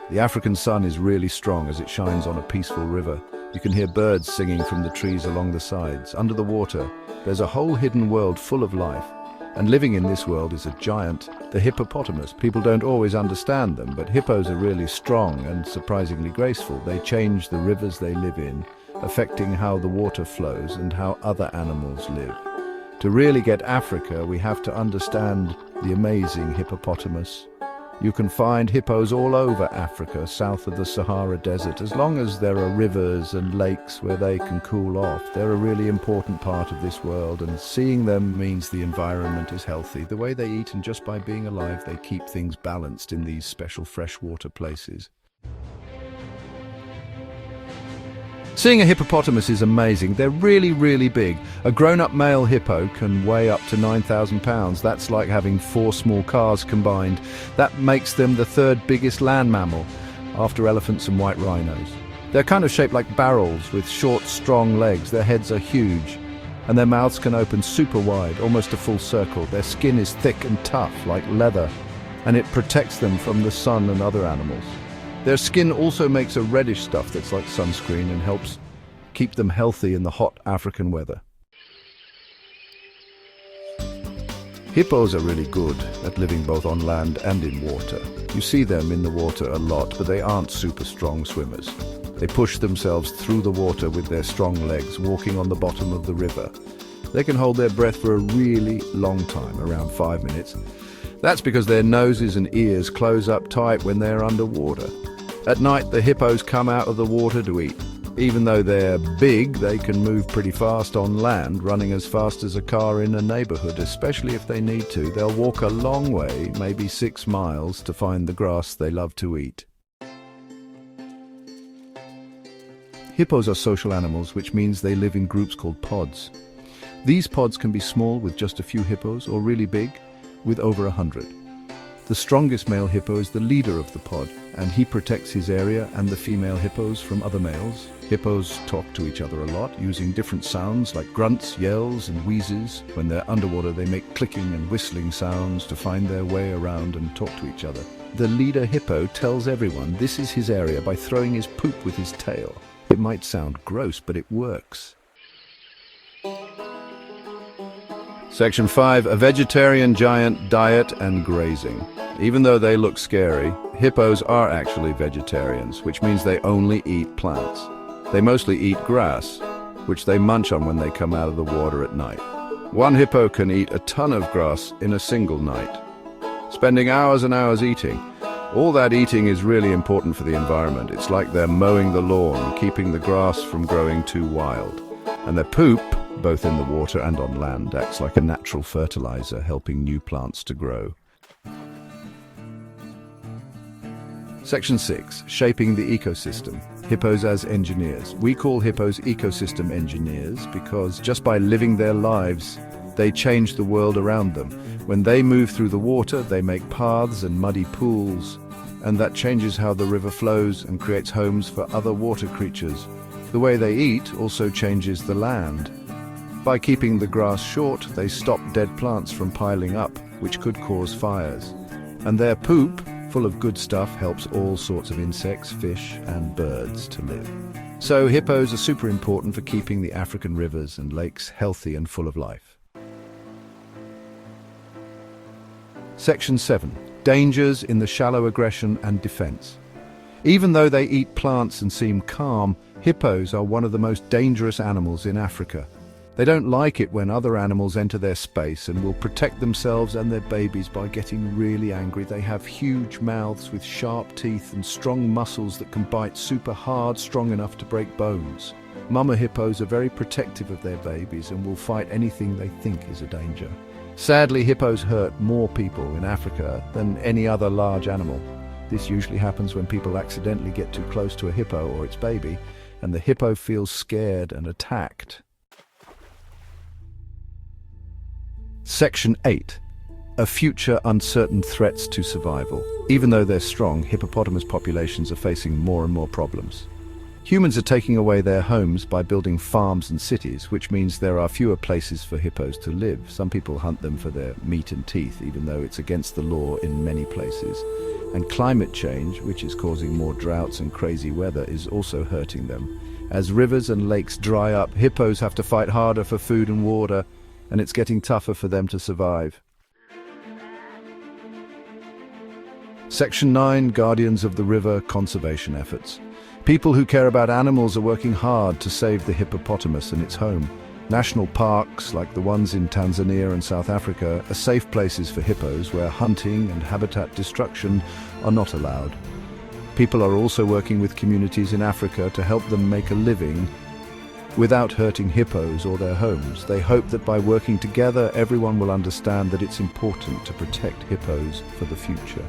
The African sun is really strong as it shines on a peaceful river. You can hear birds singing from the trees along the sides. Under the water, there's a whole hidden world full of life. And living in this world is a giant, the hippopotamus. People don't always understand them, but hippos are really strong and surprisingly graceful. They change the rivers they live in, affecting how the water flows and how other animals live. To really get Africa, we have to understand the amazing hippopotamus. You can find hippos all over Africa, south of the Sahara Desert. As long as there are rivers and lakes where they can cool off, they're a really important part of this world, and seeing them means the environment is healthy. The way they eat, and just by being alive, they keep things balanced in these special freshwater places. Seeing a hippopotamus is amazing. They're really, really big. A grown-up male hippo can weigh up to 9,000 pounds. That's like having 4 small cars combined. That makes them the 3rd biggest land mammal, after elephants and white rhinos. They're kind of shaped like barrels with short, strong legs. Their heads are huge, and their mouths can open super wide, almost a full circle. Their skin is thick and tough, like leather, and it protects them from the sun and other animals. Their skin also makes a reddish stuff that's like sunscreen and helps keep them healthy in the hot African weather. Hippos are really good at living both on land and in water. You see them in the water a lot, but they aren't super strong swimmers. They push themselves through the water with their strong legs, walking on the bottom of the river. They can hold their breath for a really long time, around 5 minutes. That's because their noses and ears close up tight when they're underwater. At night, the hippos come out of the water to eat. Even though they're big, they can move pretty fast on land, running as fast as a car in a neighborhood, especially if they need to. They'll walk a long way, maybe 6 miles, to find the grass they love to eat. Hippos are social animals, which means they live in groups called pods. These pods can be small with just a few hippos, or really big with over 100. The strongest male hippo is the leader of the pod, and he protects his area and the female hippos from other males. Hippos talk to each other a lot, using different sounds like grunts, yells, and wheezes. When they're underwater, they make clicking and whistling sounds to find their way around and talk to each other. The leader hippo tells everyone this is his area by throwing his poop with his tail. It might sound gross, but it works. Section 5. A vegetarian giant diet and grazing. Even though they look scary, hippos are actually vegetarians, which means they only eat plants. They mostly eat grass, which they munch on when they come out of the water at night. One hippo can eat a ton of grass in a single night, spending hours and hours eating. All that eating is really important for the environment. It's like they're mowing the lawn, keeping the grass from growing too wild. And their poop, both in the water and on land, acts like a natural fertilizer, helping new plants to grow. Section 6. Shaping the ecosystem. Hippos as engineers. We call hippos ecosystem engineers because just by living their lives, they change the world around them. When they move through the water, they make paths and muddy pools, and that changes how the river flows and creates homes for other water creatures. The way they eat also changes the land. By keeping the grass short, they stop dead plants from piling up, which could cause fires. And their poop, full of good stuff, helps all sorts of insects, fish, and birds to live. So hippos are super important for keeping the African rivers and lakes healthy and full of life. Section 7. Dangers in the shallow aggression and defense. Even though they eat plants and seem calm, hippos are one of the most dangerous animals in Africa. They don't like it when other animals enter their space and will protect themselves and their babies by getting really angry. They have huge mouths with sharp teeth and strong muscles that can bite super hard, strong enough to break bones. Mama hippos are very protective of their babies and will fight anything they think is a danger. Sadly, hippos hurt more people in Africa than any other large animal. This usually happens when people accidentally get too close to a hippo or its baby, and the hippo feels scared and attacked. Section 8. A future uncertain threats to survival. Even though they're strong, hippopotamus populations are facing more and more problems. Humans are taking away their homes by building farms and cities, which means there are fewer places for hippos to live. Some people hunt them for their meat and teeth, even though it's against the law in many places. And climate change, which is causing more droughts and crazy weather, is also hurting them. As rivers and lakes dry up, hippos have to fight harder for food and water, and it's getting tougher for them to survive. Section 9, Guardians of the River Conservation Efforts. People who care about animals are working hard to save the hippopotamus and its home. National parks, like the ones in Tanzania and South Africa, are safe places for hippos where hunting and habitat destruction are not allowed. People are also working with communities in Africa to help them make a living without hurting hippos or their homes. They hope that by working together, everyone will understand that it's important to protect hippos for the future.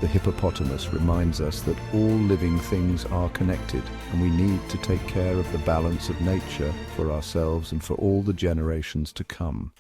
The hippopotamus reminds us that all living things are connected, and we need to take care of the balance of nature for ourselves and for all the generations to come.